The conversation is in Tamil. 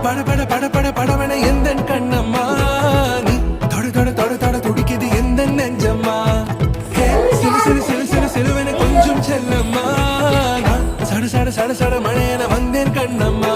பட பட பட பட படவன எந்த கண்ணம்மா நீ தொட தொட தொட தொட துடிக்குது எந்த நெஞ்சம்மா சிலு சிலு சிலு சிலு சிலுவன கொஞ்சம் செல்லம்மா சட சட சட சட மழையன வந்தேன் கண்ணம்மா